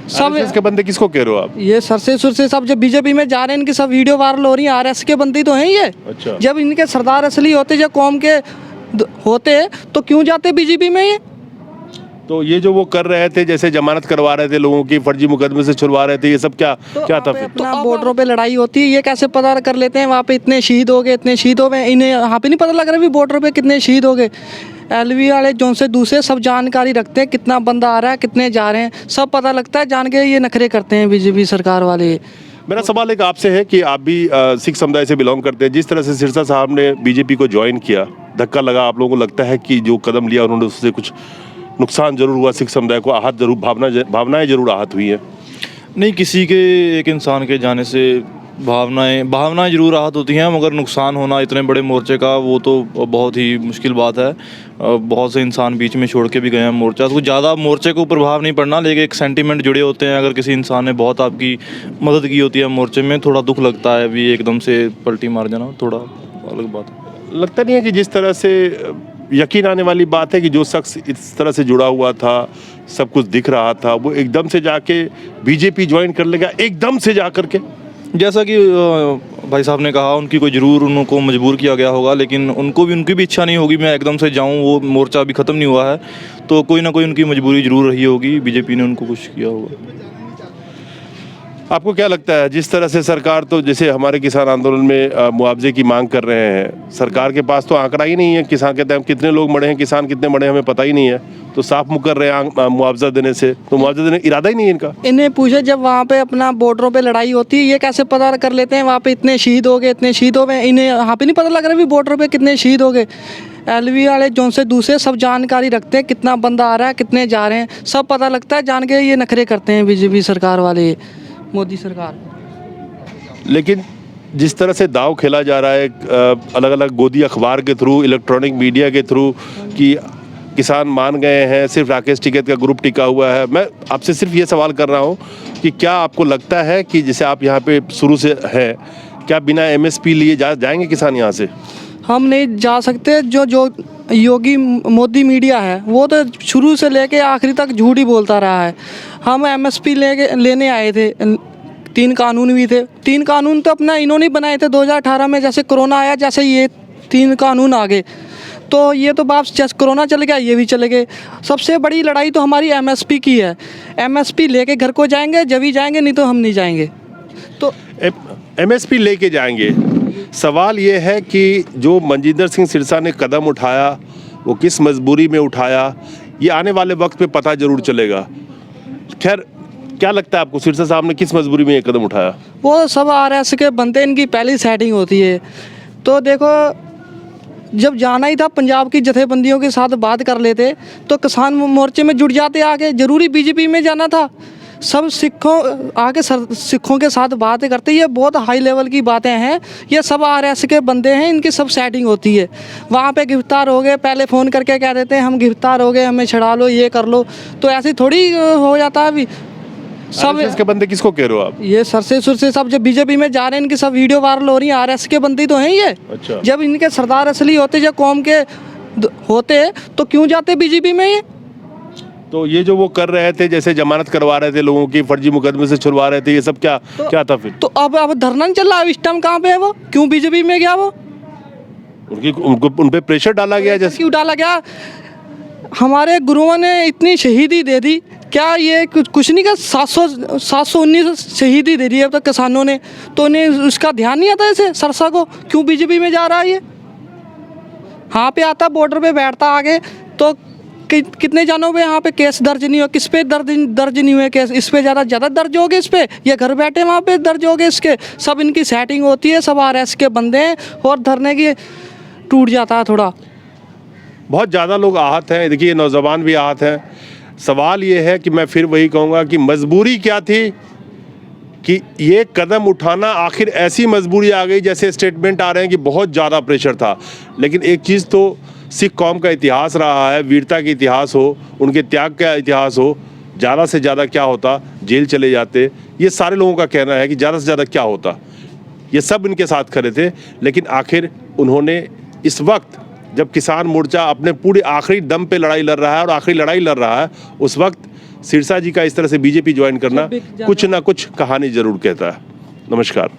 सब आरएसएस के बंदे किसको कह रहे हो आप? ये सरसे सुरसे सब जब बीजेपी में जा रहे हैं इनकी सब वीडियो वायरल हो रही है, आरएस के बंदी तो हैं ये। अच्छा। जब इनके सरदार असली होते, जब कौम के होते तो क्यों जाते बीजेपी में ये? तो ये जो वो कर रहे थे, जैसे जमानत करवा रहे थे लोगों की, फर्जी मुकदमे से छुड़वा रहे थे, ये सब क्या क्या था फिर? अपना बॉर्डरों पे लड़ाई होती है, ये कैसे पता कर लेते हैं वहाँ पे इतने शहीद हो गए, इतने शहीद हो गए, इन्हें यहाँ पे नहीं पता लग रहा भी बॉर्डर पे कितने शहीद हो गए। एलवी वाले जोन से दूसरे सब जानकारी रखते हैं, कितना बंदा आ रहा है, कितने जा रहे हैं, सब पता लगता है, जान के ये नखरे करते हैं बीजेपी सरकार वाले। मेरा सवाल एक आपसे है कि आप भी सिख समुदाय से बिलोंग करते हैं, जिस तरह से सिरसा साहब ने बीजेपी को ज्वाइन किया, धक्का लगा, आप लोगों को लगता है कि जो कदम लिया उन्होंने उससे कुछ नुकसान जरूर हुआ, सिख समुदाय को आहत जरूर, भावनाएं जरूर आहत हुई हैं? नहीं, किसी के एक इंसान के जाने से भावनाएं जरूर आहत होती हैं, मगर नुकसान होना इतने बड़े मोर्चे का वो तो बहुत ही मुश्किल बात है। बहुत से इंसान बीच में छोड़ के भी गए हैं मोर्चा, तो ज़्यादा मोर्चे को प्रभाव नहीं पड़ना, लेकिन एक सेंटीमेंट जुड़े होते हैं। अगर किसी इंसान ने बहुत आपकी मदद की होती है मोर्चे में, थोड़ा दुख लगता है, अभी एकदम से पलटी मार जाना थोड़ा अलग बात है। लगता नहीं है कि जिस तरह से यकीन आने वाली बात है कि जो शख्स इस तरह से जुड़ा हुआ था, सब कुछ दिख रहा था, वो एकदम से जाके बीजेपी ज्वाइन कर लेगा, एकदम से जा करके? जैसा कि भाई साहब ने कहा, उनकी कोई ज़रूर उनको मजबूर किया गया होगा, लेकिन उनकी भी इच्छा नहीं होगी मैं एकदम से जाऊं, वो मोर्चा अभी ख़त्म नहीं हुआ है, तो कोई ना कोई उनकी मजबूरी ज़रूर रही होगी, बीजेपी ने उनको कुछ किया होगा। आपको क्या लगता है, जिस तरह से सरकार, तो जैसे हमारे किसान आंदोलन में मुआवजे की मांग कर रहे हैं, सरकार के पास तो आंकड़ा ही नहीं है, किसान कहते हैं कितने लोग मरे हैं, किसान कितने मरे हैं हमें पता ही नहीं है, तो साफ मुकर रहे हैं मुआवजा देने से, तो मुआवजा देने इरादा ही नहीं है इनका। इन्हें पूछे जब वहाँ पे अपना बॉर्डरों पे लड़ाई होती है, ये कैसे पता कर लेते हैं वहाँ पे इतने शहीद हो गए, इतने शहीद हो गए, इन्हें यहाँ पे नहीं पता लग रहा भी बॉर्डर पे कितने शहीद हो गए। एलवी वाले जोन से दूसरे सब जानकारी रखते हैं, कितना बंदा आ रहा है, कितने जा रहे हैं, सब पता लगता है, जान के ये नखरे करते हैं बीजेपी सरकार वाले, मोदी सरकार। लेकिन जिस तरह से दांव खेला जा रहा है अलग अलग गोदी अखबार के थ्रू, इलेक्ट्रॉनिक मीडिया के थ्रू, कि किसान मान गए हैं, सिर्फ राकेश टिकैत का ग्रुप टिका हुआ है, मैं आपसे सिर्फ ये सवाल कर रहा हूँ कि क्या आपको लगता है कि जैसे आप यहाँ पे शुरू से हैं, क्या बिना एमएसपी लिए जाएंगे किसान यहाँ से? हम नहीं जा सकते। जो योगी मोदी मीडिया है वो तो शुरू से लेके आखिरी तक झूठ ही बोलता रहा है। हम एमएसपी लेने आए थे, 3 कानून भी थे, 3 कानून तो अपना इन्होंने बनाए थे 2018 में, जैसे कोरोना आया, जैसे ये 3 कानून आ गए, तो ये तो बाप जैसे कोरोना चल गया ये भी चले गए। सबसे बड़ी लड़ाई तो हमारी एमएसपी की है, एमएसपी लेके घर को जाएंगे जब ही जाएंगे, नहीं तो हम नहीं जाएंगे। तो एमएसपी लेके जाएंगे। सवाल ये है कि जो मनजिंदर सिंह सिरसा ने कदम उठाया, वो किस मजबूरी में उठाया, ये आने वाले वक्त पे पता जरूर चलेगा। खैर, क्या लगता है आपको, सिरसा साहब ने किस मजबूरी में ये कदम उठाया? वो सब आरएस के बनते, इनकी पहली सेटिंग होती है। तो देखो, जब जाना ही था पंजाब की जथेबंदियों के साथ बात कर लेते तो किसान मोर्चे में जुट जाते आगे, जरूरी बीजेपी में जाना था। सब सिखों के साथ बातें करते, ये बहुत हाई लेवल की बातें हैं, ये सब आरएस के बंदे हैं, इनकी सब सेटिंग होती है। वहाँ पे गिरफ्तार हो गए, पहले फ़ोन करके कह देते हैं हम गिरफ्तार हो गए, हमें छड़ा लो, ये कर लो, तो ऐसे थोड़ी हो जाता है अभी। सब इसके बंदे किसको कह रहे हो आप? ये सरसे सुरसे सब जब बीजेपी में जा रहे हैं, इनकी सब वीडियो वायरल हो रही है, आरएस के बंदी तो हैं ये। अच्छा। जब इनके सरदार असली होते, जब कौम के होते तो क्यों जाते बीजेपी में ये? तो ये जो वो कर रहे थे, जैसे जमानत करवा रहे थे लोगों की, फर्जी मुकदमे से छुड़वा रहे थे, ये सब क्या था फिर? तो अब धरना नहीं चल रहा, इस टाइम कहाँ पे है वो? क्यों बीजेपी में गया वो? उन पे प्रेशर डाला गया, जैसे क्यों डाला गया? हमारे गुरुओं ने इतनी शहीदी दे दी, क्या ये कुछ नहीं का 719 शहीदी दे दी अब तक किसानों ने, तो उन्हें उसका ध्यान नहीं आता ऐसे सरसा को? क्यों बीजेपी में जा रहा है ये? हाँ पे आता, बॉर्डर पे बैठता आगे, तो कितने जानों पे यहाँ पे केस दर्ज नहीं हुआ, किस पे दर्ज नहीं हुए केस? इस पे ज़्यादा दर्ज हो गए, इस पे ये घर बैठे वहाँ पे दर्ज हो गए इसके। सब इनकी सेटिंग होती है, सब आरएस के बंदे हैं, और धरने की टूट जाता है थोड़ा। बहुत ज़्यादा लोग आहत हैं, देखिए नौजवान भी आहत हैं। सवाल ये है कि मैं फिर वही कहूँगा कि मजबूरी क्या थी कि ये कदम उठाना, आखिर ऐसी मजबूरी आ गई, जैसे स्टेटमेंट आ रहे हैं कि बहुत ज़्यादा प्रेशर था। लेकिन एक चीज़ तो सिख कौम का इतिहास रहा है, वीरता का इतिहास हो, उनके त्याग का इतिहास हो, ज़्यादा से ज़्यादा क्या होता, जेल चले जाते। ये सारे लोगों का कहना है कि ज़्यादा से ज़्यादा क्या होता, ये सब इनके साथ खड़े थे। लेकिन आखिर उन्होंने इस वक्त, जब किसान मोर्चा अपने पूरे आखिरी दम पे लड़ाई लड़ रहा है और आखिरी लड़ाई लड़ रहा है, उस वक्त सिरसा जी का इस तरह से बीजेपी ज्वाइन करना कुछ ना कुछ कहानी जरूर कहता है। नमस्कार।